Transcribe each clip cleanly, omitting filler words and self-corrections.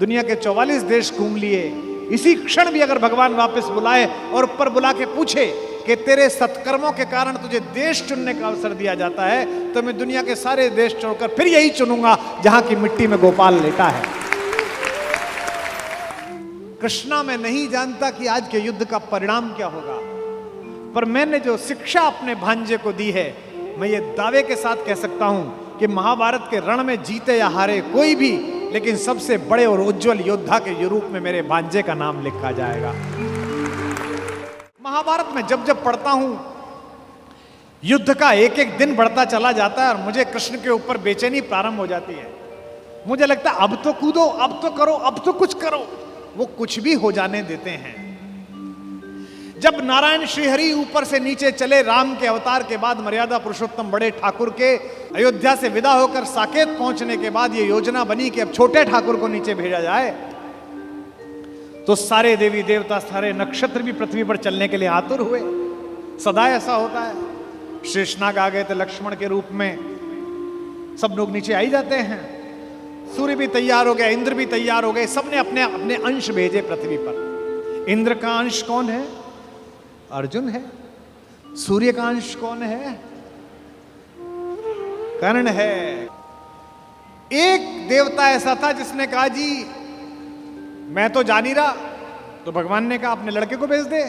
दुनिया के 44 देश घूम लिए। इसी क्षण भी अगर भगवान वापस बुलाए और ऊपर बुला के पूछे कि तेरे सत्कर्मों के कारण तुझे देश चुनने का अवसर दिया जाता है, तो मैं दुनिया के सारे देश छोड़कर फिर यही चुनूंगा जहां की मिट्टी में गोपाल लेटा है। कृष्णा मैं नहीं जानता कि आज के युद्ध का परिणाम क्या होगा, पर मैंने जो शिक्षा अपने भांजे को दी है, मैं ये दावे के साथ कह सकता हूं कि महाभारत के रण में जीते या हारे कोई भी, लेकिन सबसे बड़े और उज्जवल योद्धा के रूप में मेरे भांजे का नाम लिखा जाएगा। महाभारत में जब जब पढ़ता हूं, युद्ध का एक एक दिन बढ़ता चला जाता है और मुझे कृष्ण के ऊपर बेचैनी प्रारंभ हो जाती है। मुझे लगता है अब तो कूदो, अब तो करो, अब तो कुछ करो। वो कुछ भी हो जाने देते हैं। जब नारायण श्रीहरि ऊपर से नीचे चले, राम के अवतार के बाद मर्यादा पुरुषोत्तम बड़े ठाकुर के अयोध्या से विदा होकर साकेत पहुंचने के बाद ये योजना बनी कि अब छोटे ठाकुर को नीचे भेजा जाए, तो सारे देवी देवता, सारे नक्षत्र भी पृथ्वी पर चलने के लिए आतुर हुए। सदा ऐसा होता है। शेषनाग आ गए थे लक्ष्मण के रूप में, सब लोग नीचे आई जाते हैं। सूर्य भी तैयार हो गया, इंद्र भी तैयार हो गए, सबने अपने अपने अंश भेजे पृथ्वी पर। इंद्र का अंश कौन है? अर्जुन है। सूर्य का अंश कौन है? कर्ण है। एक देवता ऐसा था जिसने कहा जी मैं तो जा नहीं रहा, तो भगवान ने कहा अपने लड़के को भेज दे।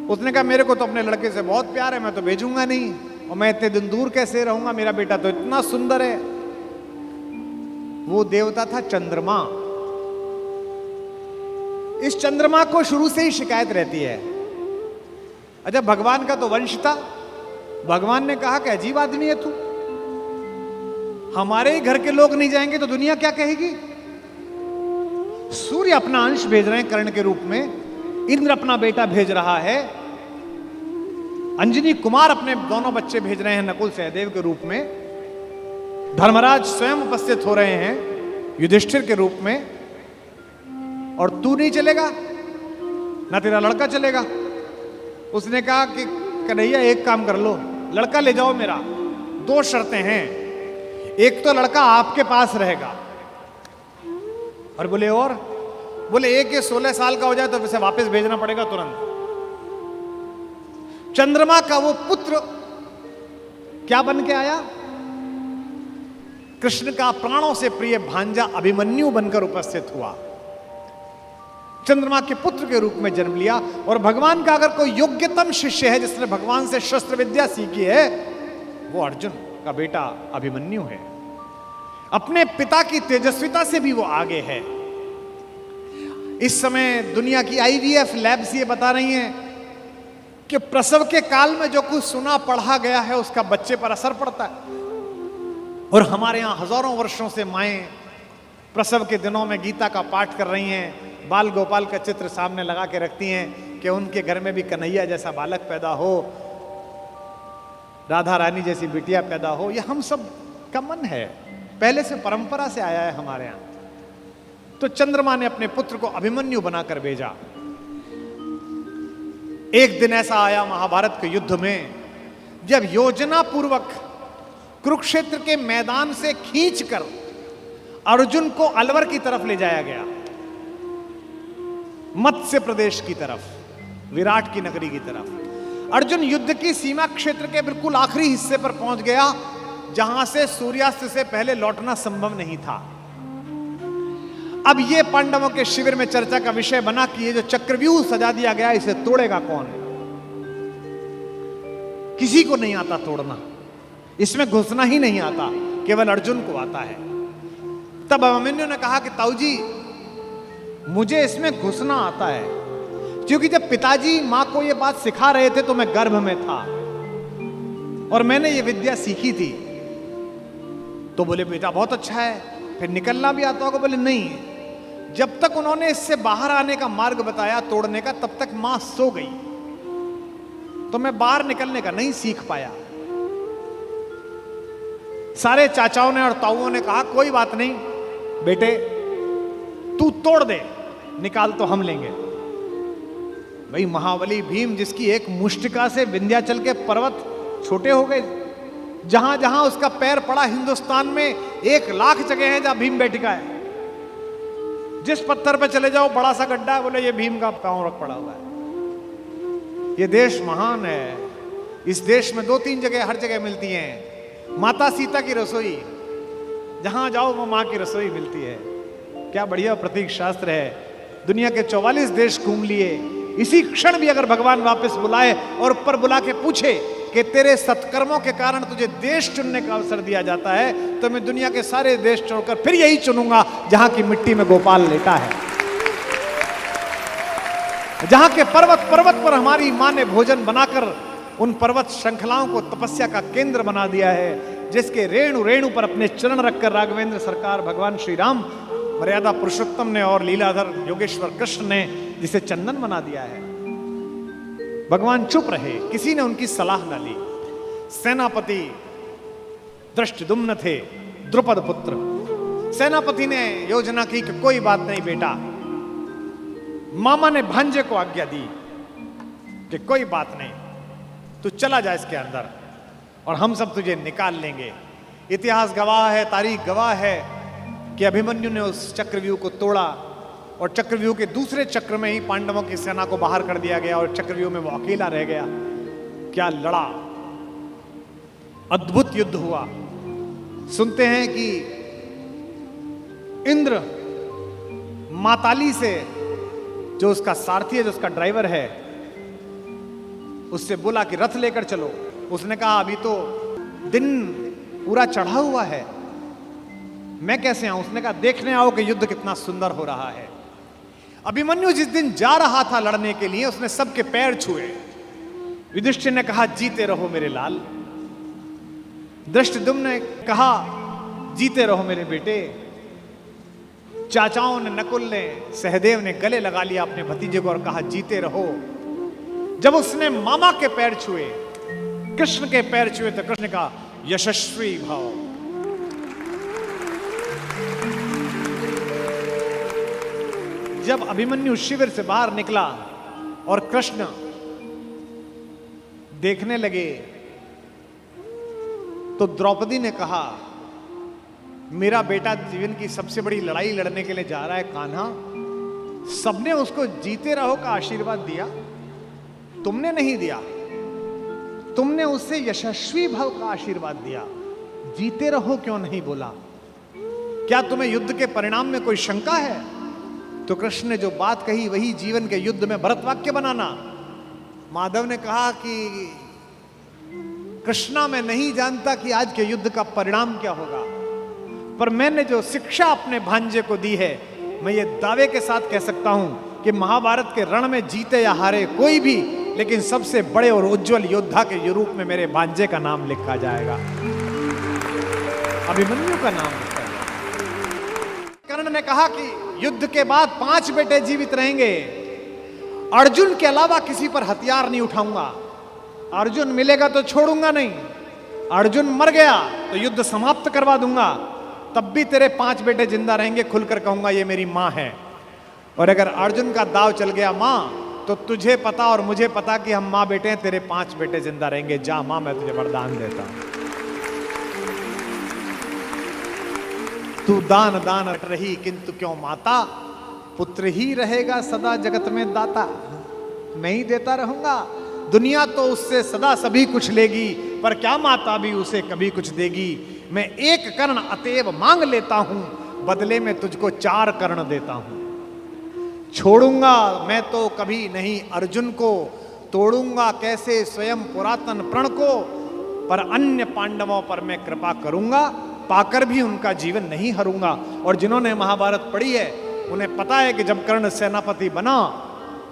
उसने कहा मेरे को तो अपने लड़के से बहुत प्यार है, मैं तो भेजूंगा नहीं, और मैं इतने दिन दूर कैसे रहूंगा, मेरा बेटा तो इतना सुंदर है। वो देवता था चंद्रमा। इस चंद्रमा को शुरू से ही शिकायत रहती है। अच्छा, भगवान का तो वंश था। भगवान ने कहा कि अजीब आदमी है तू, हमारे ही घर के लोग नहीं जाएंगे तो दुनिया क्या कहेगी। सूर्य अपना अंश भेज रहे हैं कर्ण के रूप में, इंद्र अपना बेटा भेज रहा है, अंजनी कुमार अपने दोनों बच्चे भेज रहे हैं नकुल सहदेव के रूप में, धर्मराज स्वयं उपस्थित हो रहे हैं युधिष्ठिर के रूप में, और तू नहीं चलेगा ना तेरा लड़का चलेगा। उसने कहा कि कन्हैया एक काम कर लो, लड़का ले जाओ मेरा, दो शर्तें हैं, एक तो लड़का आपके पास रहेगा, और बोले एक ये 16 साल का हो जाए तो उसे वापस भेजना पड़ेगा तुरंत। चंद्रमा का वो पुत्र क्या बन के आया? कृष्ण का प्राणों से प्रिय भांजा अभिमन्यु बनकर उपस्थित हुआ, चंद्रमा के पुत्र के रूप में जन्म लिया। और भगवान का अगर कोई योग्यतम शिष्य है जिसने भगवान से शस्त्र विद्या सीखी है, वो अर्जुन का बेटा अभिमन्यु है। अपने पिता की तेजस्विता से भी वो आगे है। इस समय दुनिया की IVF लैब्स ये बता रही हैं कि प्रसव के काल में जो कुछ सुना पढ़ा गया है उसका बच्चे पर असर पड़ता है। और हमारे यहां हजारों वर्षों से माएं प्रसव के दिनों में गीता का पाठ कर रही हैं, बाल गोपाल का चित्र सामने लगा के रखती हैं कि उनके घर में भी कन्हैया जैसा बालक पैदा हो, राधा रानी जैसी बिटिया पैदा हो। यह हम सब का मन है, पहले से परंपरा से आया है हमारे यहां। तो चंद्रमा ने अपने पुत्र को अभिमन्यु बनाकर भेजा। एक दिन ऐसा आया महाभारत के युद्ध में, जब योजना पूर्वक कुरुक्षेत्र के मैदान से खींचकर अर्जुन को अलवर की तरफ ले जाया गया, मत्स्य प्रदेश की तरफ, विराट की नगरी की तरफ। अर्जुन युद्ध की सीमा क्षेत्र के बिल्कुल आखिरी हिस्से पर पहुंच गया, जहां से सूर्यास्त से पहले लौटना संभव नहीं था। अब यह पांडवों के शिविर में चर्चा का विषय बना कि ये जो चक्रव्यूह सजा दिया गया, इसे तोड़ेगा कौन? किसी को नहीं आता तोड़ना, इसमें घुसना ही नहीं आता, केवल अर्जुन को आता है। तब अभिमन्यु ने कहा कि ताऊ जी मुझे इसमें घुसना आता है, क्योंकि जब पिताजी मां को यह बात सिखा रहे थे तो मैं गर्भ में था और मैंने ये विद्या सीखी थी। तो बोले बेटा बहुत अच्छा है, फिर निकलना भी आता होगा? बोले नहीं, जब तक उन्होंने इससे बाहर आने का मार्ग बताया तोड़ने का, तब तक मां सो गई, तो मैं बाहर निकलने का नहीं सीख पाया। सारे चाचाओं ने और ताऊओं ने कहा कोई बात नहीं बेटे, तू तोड़ दे, निकाल तो हम लेंगे। भाई महाबली भीम, जिसकी एक मुष्टिका से विंध्याचल के पर्वत छोटे हो गए, जहां जहां उसका पैर पड़ा हिंदुस्तान में 1 लाख जगह है जहां भीम बैठिका है, जिस पत्थर पे चले जाओ बड़ा सा गड्ढा है, बोले ये भीम का पांव रख पड़ा हुआ है। ये देश महान है। इस देश में 2-3 जगह हर जगह मिलती हैं माता सीता की रसोई, जहां जाओ वो मां की रसोई मिलती है। क्या बढ़िया प्रतीक शास्त्र है। दुनिया के 44 देश घूम लिए, इसी क्षण भी अगर भगवान वापस बुलाए और ऊपर बुला के पूछे कि तेरे सत्कर्मों के कारण तुझे देश चुनने का अवसर दिया जाता है, तो मैं दुनिया के सारे देश छोड़कर फिर यही चुनूंगा जहां की मिट्टी में गोपाल लेटा है, जहां के पर्वत पर्वत पर हमारी मां ने भोजन बनाकर उन पर्वत श्रृंखलाओं को तपस्या का केंद्र बना दिया है, जिसके रेणु रेणु पर अपने चरण रखकर राघवेंद्र सरकार भगवान श्री राम मर्यादा पुरुषोत्तम ने और लीलाधर योगेश्वर कृष्ण ने जिसे चंदन बना दिया है। भगवान चुप रहे, किसी ने उनकी सलाह न ली। सेनापति दृष्टद्युम्न थे, द्रुपद पुत्र। सेनापति ने योजना की कि कोई बात नहीं बेटा, मामा ने भांजे को आज्ञा दी कि कोई बात नहीं, तू चला जा इसके अंदर और हम सब तुझे निकाल लेंगे। इतिहास गवाह है, तारीख गवाह है कि अभिमन्यु ने उस चक्रव्यूह को तोड़ा और चक्रव्यूह के दूसरे चक्र में ही पांडवों की सेना को बाहर कर दिया गया और चक्रव्यूह में वो अकेला रह गया। क्या लड़ा, अद्भुत युद्ध हुआ। सुनते हैं कि इंद्र माताली से, जो उसका सारथी है, जो उसका ड्राइवर है, उससे बोला कि रथ लेकर चलो। उसने कहा अभी तो दिन पूरा चढ़ा हुआ है, मैं कैसे आऊं? उसने कहा देखने आओ कि युद्ध कितना सुंदर हो रहा है। अभिमन्यु जिस दिन जा रहा था लड़ने के लिए, उसने सबके पैर छुए। युधिष्ठिर ने कहा जीते रहो मेरे लाल। धृष्टद्युम्न ने कहा जीते रहो मेरे बेटे। चाचाओं ने, नकुल ने, सहदेव ने गले लगा लिया अपने भतीजे को और कहा जीते रहो। जब उसने मामा के पैर छुए, कृष्ण के पैर छुए, तो कृष्ण ने कहा यशस्वी भाव। जब अभिमन्यु शिविर से बाहर निकला और कृष्ण देखने लगे, तो द्रौपदी ने कहा मेरा बेटा जीवन की सबसे बड़ी लड़ाई लड़ने के लिए जा रहा है कान्हा, सबने उसको जीते रहो का आशीर्वाद दिया, तुमने नहीं दिया। तुमने उससे यशस्वी भव का आशीर्वाद दिया, जीते रहो क्यों नहीं बोला? क्या तुम्हें युद्ध के परिणाम में कोई शंका है? तो कृष्ण ने जो बात कही वही जीवन के युद्ध में भरत वाक्य बनाना। माधव ने कहा कि कृष्णा मैं नहीं जानता कि आज के युद्ध का परिणाम क्या होगा, पर मैंने जो शिक्षा अपने भांजे को दी है, मैं ये दावे के साथ कह सकता हूं कि महाभारत के रण में जीते या हारे कोई भी, लेकिन सबसे बड़े और उज्जवल योद्धा के रूप में मेरे भांजे का नाम लिखा जाएगा, अभिमन्यु का नाम लिखा जाएगा। कर्ण ने कहा कि युद्ध के बाद 5 बेटे जीवित रहेंगे, अर्जुन के अलावा किसी पर हथियार नहीं उठाऊंगा। अर्जुन मिलेगा तो छोड़ूंगा नहीं, अर्जुन मर गया तो युद्ध समाप्त करवा दूंगा, तब भी तेरे 5 बेटे जिंदा रहेंगे। खुलकर कहूंगा ये मेरी मां है। और अगर अर्जुन का दाव चल गया मां, तो तुझे पता और मुझे पता कि हम मां बेटे हैं, तेरे 5 बेटे जिंदा रहेंगे। जा मां, मैं तुझे वरदान देता हूं, तू दान दान रही किंतु क्यों माता, पुत्र ही रहेगा सदा जगत में दाता। मैं ही देता रहूंगा, दुनिया तो उससे सदा सभी कुछ लेगी, पर क्या माता भी उसे कभी कुछ देगी। मैं 1 कर्ण अतएव मांग लेता हूं, बदले में तुझको 4 कर्ण देता हूं। छोड़ूंगा मैं तो कभी नहीं अर्जुन को, तोड़ूंगा कैसे स्वयं पुरातन प्रण को, पर अन्य पांडवों पर मैं कृपा करूंगा, पाकर भी उनका जीवन नहीं हरूंगा। और जिन्होंने महाभारत पढ़ी है उन्हें पता है कि जब कर्ण सेनापति बना,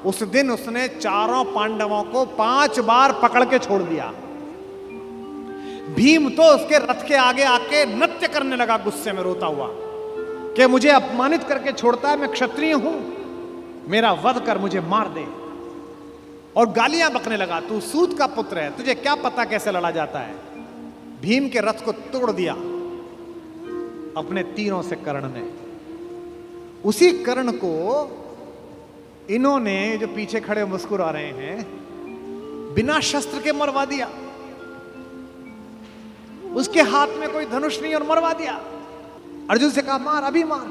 उस दिन उसने 4 पांडवों को 5 बार पकड़ के छोड़ दिया। भीम तो उसके रथ के आगे आके नृत्य करने लगा, गुस्से में रोता हुआ कि मुझे अपमानित करके छोड़ता है, मैं क्षत्रिय हूं, मेरा वध कर मुझे मार दे। और गालियां बकने लगा, तू सूत का पुत्र है, तुझे क्या पता कैसे लड़ा जाता है। भीम के रथ को तोड़ दिया अपने तीरों से कर्ण ने। उसी कर्ण को इन्होंने, जो पीछे खड़े मुस्कुरा रहे हैं, बिना शस्त्र के मरवा दिया। उसके हाथ में कोई धनुष नहीं और मरवा दिया। अर्जुन से कहा मार, अभी मार।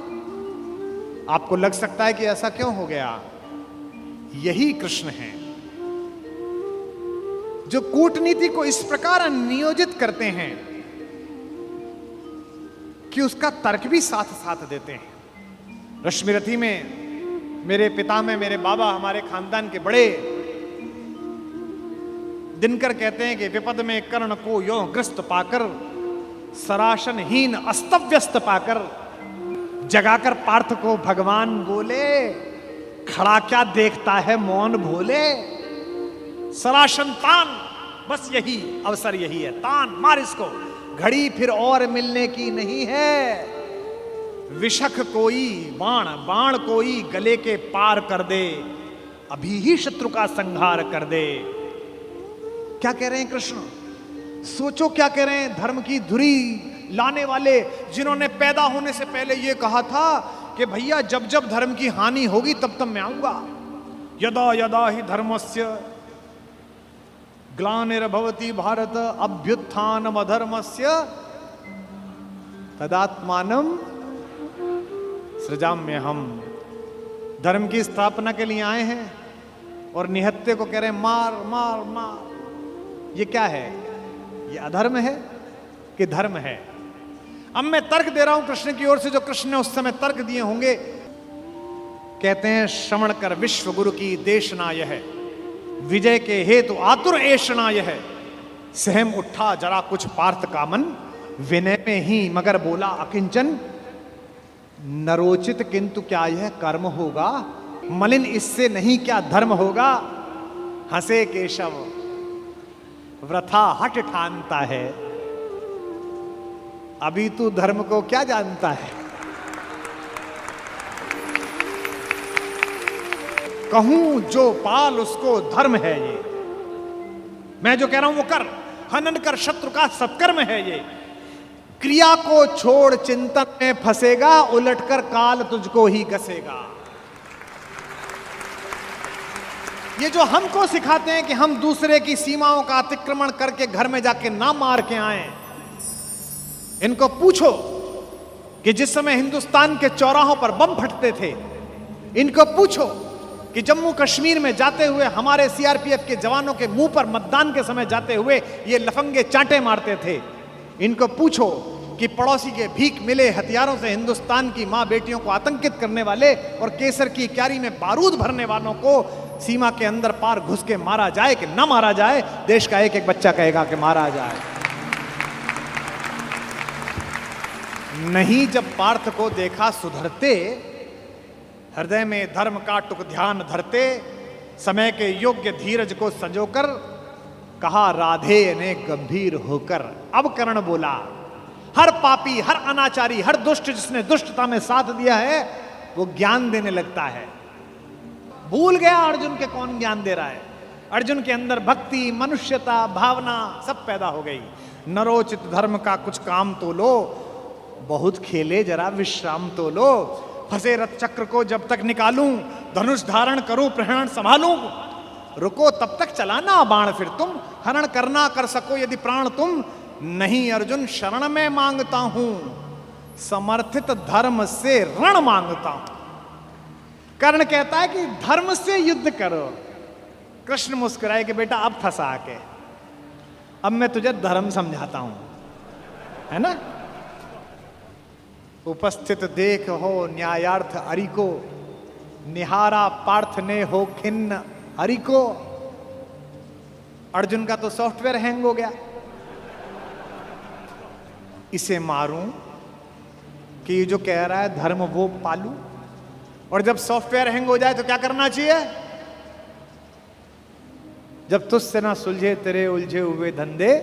आपको लग सकता है कि ऐसा क्यों हो गया? यही कृष्ण है जो कूटनीति को इस प्रकार नियोजित करते हैं कि उसका तर्क भी साथ साथ देते हैं। रश्मिरथी में मेरे पिता में मेरे बाबा, हमारे खानदान के बड़े दिनकर कहते हैं कि विपद में कर्ण को यो ग्रस्त पाकर, सराशनहीन अस्तव्यस्त पाकर, जगाकर पार्थ को भगवान बोले, खड़ा क्या देखता है मौन भोले। सराशन तान, बस यही अवसर यही है, तान मार इसको, घड़ी फिर और मिलने की नहीं है। विषख कोई बाण, बाण कोई गले के पार कर दे, अभी ही शत्रु का संहार कर दे। क्या कह रहे हैं कृष्ण? सोचो क्या कह रहे हैं। धर्म की धुरी लाने वाले, जिन्होंने पैदा होने से पहले यह कहा था कि भैया जब जब धर्म की हानि होगी तब तब मैं आऊंगा। यदा यदा ही धर्मस्य ग्लानिर्भवति भारत अभ्युत्थानम अधर्मस्य तदात्मानम सृजाम्यहम्। धर्म की स्थापना के लिए आए हैं और निहत्ते को कह रहे हैं मार मार मार। ये क्या है? ये अधर्म है कि धर्म है? अब मैं तर्क दे रहा हूं कृष्ण की ओर से, जो कृष्ण ने उस समय तर्क दिए होंगे। कहते हैं श्रवण कर विश्व गुरु की देशना यह है, विजय के हेतु आतुर ऐशना यह है। सहम उठा जरा कुछ पार्थ का मन, विनय में ही मगर बोला अकिंचन। नरोचित किंतु क्या यह कर्म होगा, मलिन इससे नहीं क्या धर्म होगा। हंसे केशव वृथा हट ठानता है, अभी तू धर्म को क्या जानता है। कहूं जो पाल उसको धर्म है ये, मैं जो कह रहा हूं वो कर। हनन कर शत्रु का सत्कर्म है ये। क्रिया को छोड़ चिंतन में फंसेगा, उलटकर काल तुझको ही घसेगा। ये जो हमको सिखाते हैं कि हम दूसरे की सीमाओं का अतिक्रमण करके घर में जाके ना मार के आए, इनको पूछो कि जिस समय हिंदुस्तान के चौराहों पर बम फटते थे, इनको पूछो कि जम्मू कश्मीर में जाते हुए हमारे सीआरपीएफ के जवानों के मुंह पर मतदान के समय जाते हुए ये लफंगे चांटे मारते थे। इनको पूछो कि पड़ोसी के भीख मिले हथियारों से हिंदुस्तान की मां बेटियों को आतंकित करने वाले और केसर की क्यारी में बारूद भरने वालों को सीमा के अंदर पार घुस के मारा जाए कि ना मारा जाए। देश का एक एक बच्चा कहेगा कि मारा जाए। नहीं, जब पार्थ को देखा सुधरते, हृदय में धर्म का टुक ध्यान धरते, समय के योग्य धीरज को संजोकर कहा राधे ने गंभीर होकर। अब कर्ण बोला, हर पापी, हर अनाचारी, हर दुष्ट जिसने दुष्टता में साथ दिया है वो ज्ञान देने लगता है। भूल गया अर्जुन के कौन ज्ञान दे रहा है। अर्जुन के अंदर भक्ति, मनुष्यता, भावना सब पैदा हो गई। नरोचित धर्म का कुछ काम तो लो, बहुत खेले जरा विश्राम तो लो। फंसे रथ चक्र को जब तक निकालूं, धनुष धारण करूं, प्रहरण संभालूं। रुको तब तक चलाना बाण फिर तुम, हरण करना कर सको यदि प्राण तुम। नहीं अर्जुन शरण में मांगता हूं, समर्थित धर्म से रण मांगता हूं। कर्ण कहता है कि धर्म से युद्ध करो। कृष्ण मुस्कुराए कि बेटा अब फंसा के, अब मैं तुझे धर्म समझाता हूं, है ना। उपस्थित देख हो न्यायार्थ हरि को, निहारा पार्थ ने हो खिन्न हरि को। अर्जुन का तो सॉफ्टवेयर हैंग हो गया। इसे मारूं कि ये जो कह रहा है धर्म वो पालू। और जब सॉफ्टवेयर हैंग हो जाए तो क्या करना चाहिए? जब तुझसे ना सुलझे तेरे उलझे हुए धंधे,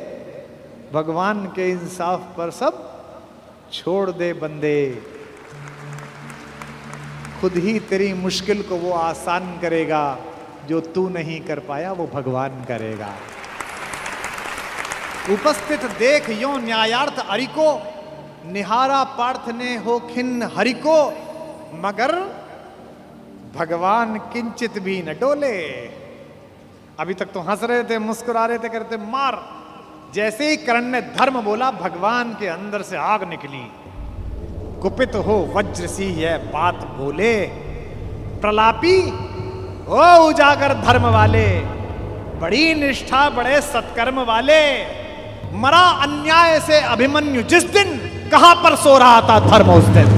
भगवान के इंसाफ पर सब छोड़ दे बंदे। खुद ही तेरी मुश्किल को वो आसान करेगा, जो तू नहीं कर पाया वो भगवान करेगा। उपस्थित देख यो न्यायार्थ हरि को, निहारा पार्थ ने हो खिन्न हरि को। मगर भगवान किंचित भी न डोले। अभी तक तो हंस रहे थे, मुस्कुरा रहे थे, करते मार। जैसे ही कर्ण ने धर्म बोला, भगवान के अंदर से आग निकली। कुपित हो वज्र सी यह बात बोले, प्रलापी ओ उजागर धर्म वाले, बड़ी निष्ठा बड़े सत्कर्म वाले, मरा अन्याय से अभिमन्यु जिस दिन, कहां पर सो रहा था धर्म उस दिन।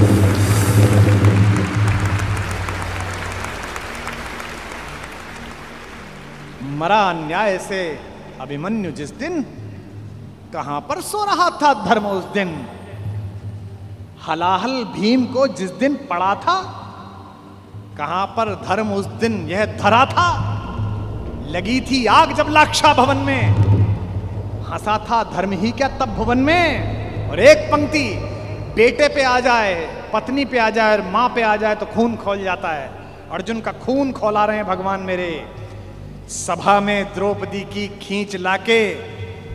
मरा अन्याय से अभिमन्यु जिस दिन, कहां पर सो रहा था धर्म उस दिन। हलाहल भीम को जिस दिन पड़ा था, कहां पर धर्म उस दिन यह धरा था। लगी थी आग जब लाक्षा भवन में, हंसा था धर्म ही क्या तब भुवन में। और एक पंक्ति, बेटे पे आ जाए, पत्नी पे आ जाए और मां पे आ जाए तो खून खौल जाता है। अर्जुन का खून खौला रहे हैं भगवान मेरे। सभा में द्रौपदी की खींच लाके,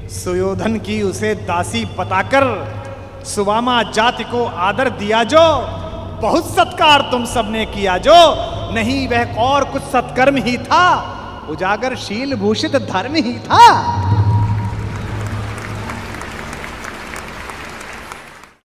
सुयोधन की उसे दासी बताकर, सुवामा जाति को आदर दिया जो, बहुत सत्कार तुम सबने किया जो, नहीं वह और कुछ सत्कर्म ही था, उजागर शील भूषित धर्म ही था।